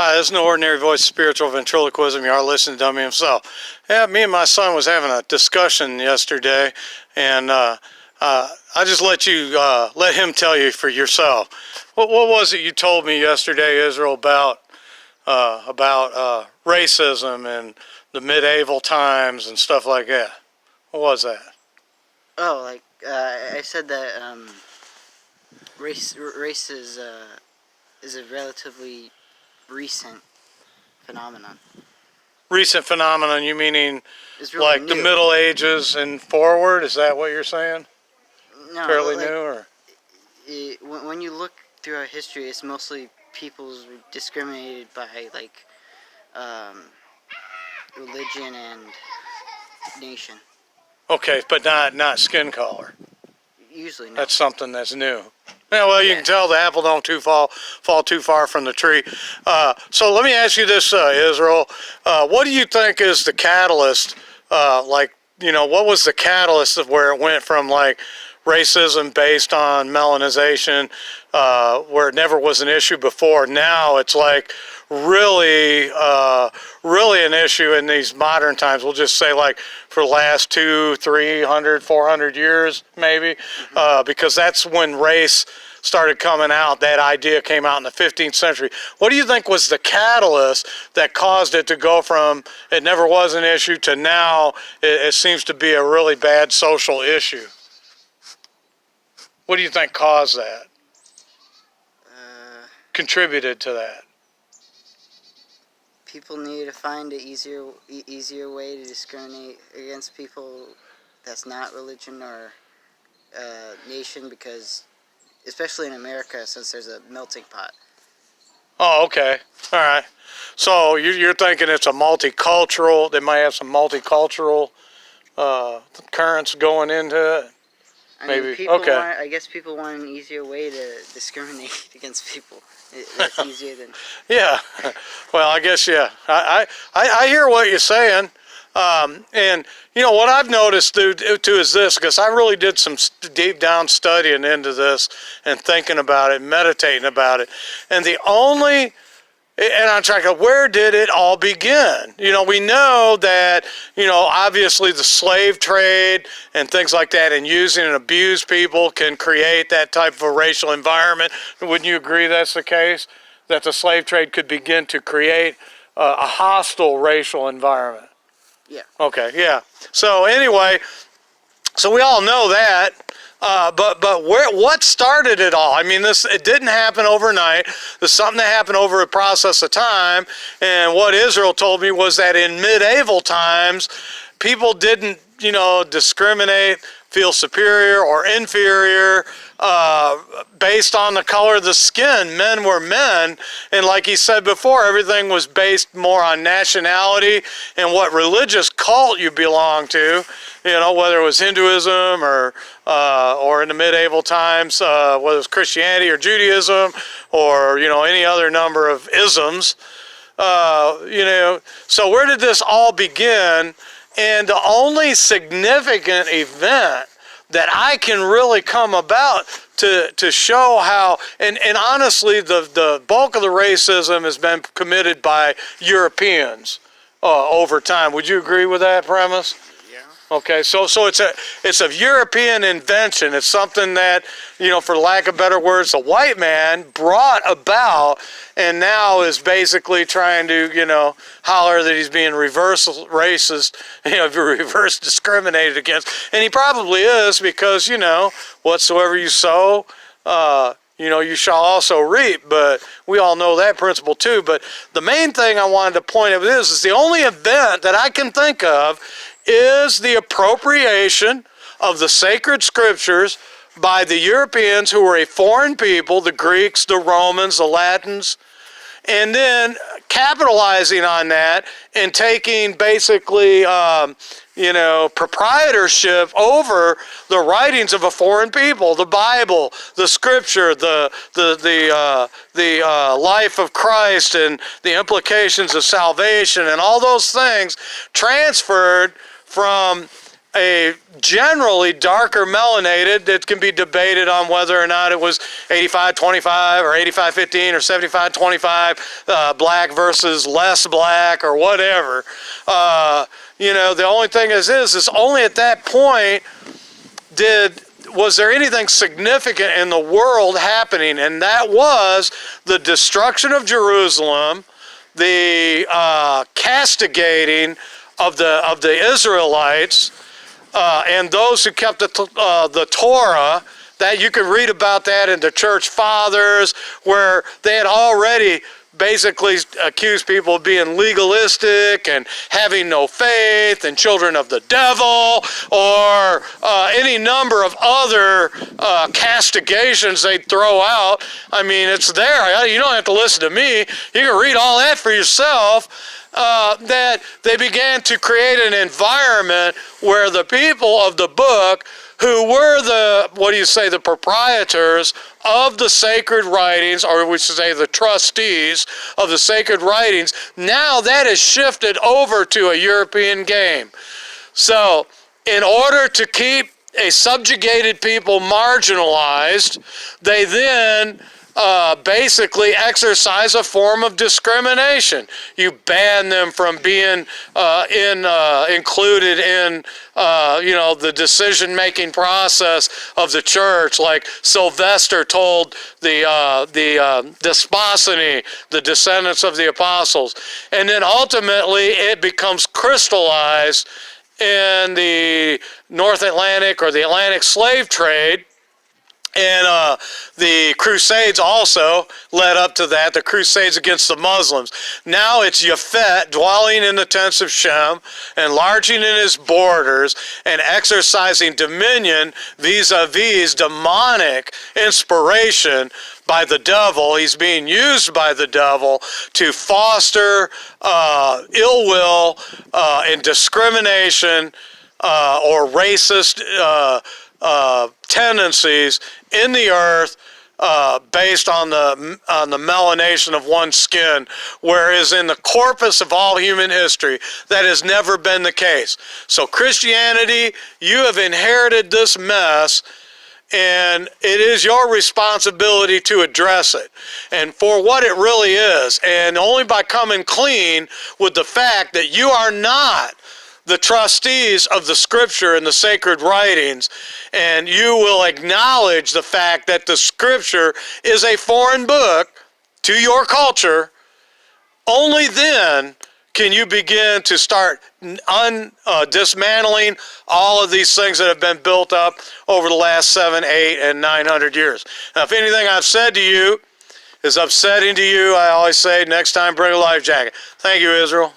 Hi, this is No Ordinary Voice Spiritual Ventriloquism. You are listening to Dummy himself. Yeah, me and my son was having a discussion yesterday, and I just let him tell you for yourself. What was it you told me yesterday, Israel, about racism and the medieval times and stuff like that? What was that? Oh, I said that race is a relatively recent phenomenon. Recent phenomenon, you meaning It's really like new. the Middle Ages and forward? Is that what you're saying? No, Fairly new, or? When you look throughout history, it's mostly people's discriminated by religion and nation. Okay, but not skin color. Usually, no. That's something that's new. Yeah, well, you can tell the apple don't fall too far from the tree. So let me ask you this, Israel. What do you think is the catalyst? What was the catalyst of where it went from like racism based on melanization, where it never was an issue before? Now it's like really an issue in these modern times. We'll just say like for the last 200, 300, 400 years maybe, because that's when race started coming out. That idea came out in the 15th century. What do you think was the catalyst that caused it to go from it never was an issue to now it seems to be a really bad social issue? What do you think caused that? Contributed to that? People need to find an easier way to discriminate against people that's not religion or nation, because especially in America, since there's a melting pot. Oh, okay. All right. So you're thinking it's a multicultural, they might have some multicultural currents going into it? Maybe. Okay. I guess people want an easier way to discriminate against people. That's easier than... Yeah. Well, I guess, yeah. I hear what you're saying. And, you know, what I've noticed, too, is this, because I really did some deep down studying into this and thinking about it, meditating about it. And I'm trying to, where did it all begin? You know, we know that, you know, obviously the slave trade and things like that and using and abuse people can create that type of a racial environment. Wouldn't you agree that's the case? That the slave trade could begin to create a hostile racial environment? Yeah. Okay, yeah. So anyway, so we all know that. But what started it all? I mean, it didn't happen overnight. There's something that happened over a process of time. And what Israel told me was that in medieval times, people didn't, you know, discriminate, feel superior or inferior based on the color of the skin. Men were men, and like he said before, everything was based more on nationality and what religious cult you belong to. You know, whether it was Hinduism or in the medieval times, whether it was Christianity or Judaism or, you know, any other number of isms. You know, so where did this all begin? And the only significant event that I can really come about to show how, and honestly, the bulk of the racism has been committed by Europeans over time. Would you agree with that premise? Okay, so it's a European invention. It's something that, you know, for lack of better words, a white man brought about and now is basically trying to, you know, holler that he's being reverse racist, you know, reverse discriminated against. And he probably is, because, you know, whatsoever you sow, you know, you shall also reap. But we all know that principle too. But the main thing I wanted to point out is the only event that I can think of is the appropriation of the sacred scriptures by the Europeans, who were a foreign people, the Greeks, the Romans, the Latins, and then capitalizing on that and taking basically, you know, proprietorship over the writings of a foreign people, the Bible, the Scripture, the life of Christ and the implications of salvation and all those things transferred from a generally darker melanated. It can be debated on whether or not it was 85-25 or 85-15 or 75-25, black versus less black or whatever. The only thing is only at that point was there anything significant in the world happening, and that was the destruction of Jerusalem, the castigating of the Israelites, and those who kept the Torah. That you could read about that in the church fathers, where they had already basically accused people of being legalistic and having no faith and children of the devil, or any number of other castigations they'd throw out. I mean, it's there. You don't have to listen to me. You can read all that for yourself. That they began to create an environment where the people of the book, who were the proprietors of the sacred writings, or we should say the trustees of the sacred writings, now that is shifted over to a European game. So, in order to keep a subjugated people marginalized, they then basically exercise a form of discrimination. You ban them from being included in the decision-making process of the church, like Sylvester told the Desposini, the descendants of the apostles. And then ultimately it becomes crystallized in the North Atlantic or the Atlantic slave trade. And the Crusades also led up to that, the Crusades against the Muslims. Now it's Japhet dwelling in the tents of Shem, enlarging in his borders, and exercising dominion vis-a-vis demonic inspiration by the devil. He's being used by the devil to foster ill will and discrimination or racist tendencies in the earth based on the melanation of one's skin, whereas in the corpus of all human history, that has never been the case. So Christianity, you have inherited this mess, and it is your responsibility to address it, and for what it really is, and only by coming clean with the fact that you are not the trustees of the scripture and the sacred writings, and you will acknowledge the fact that the scripture is a foreign book to your culture. Only then can you begin to start dismantling all of these things that have been built up over the last 700, 800, and 900 years. Now, if anything I've said to you is upsetting to you, I always say, next time bring a life jacket. Thank you, Israel.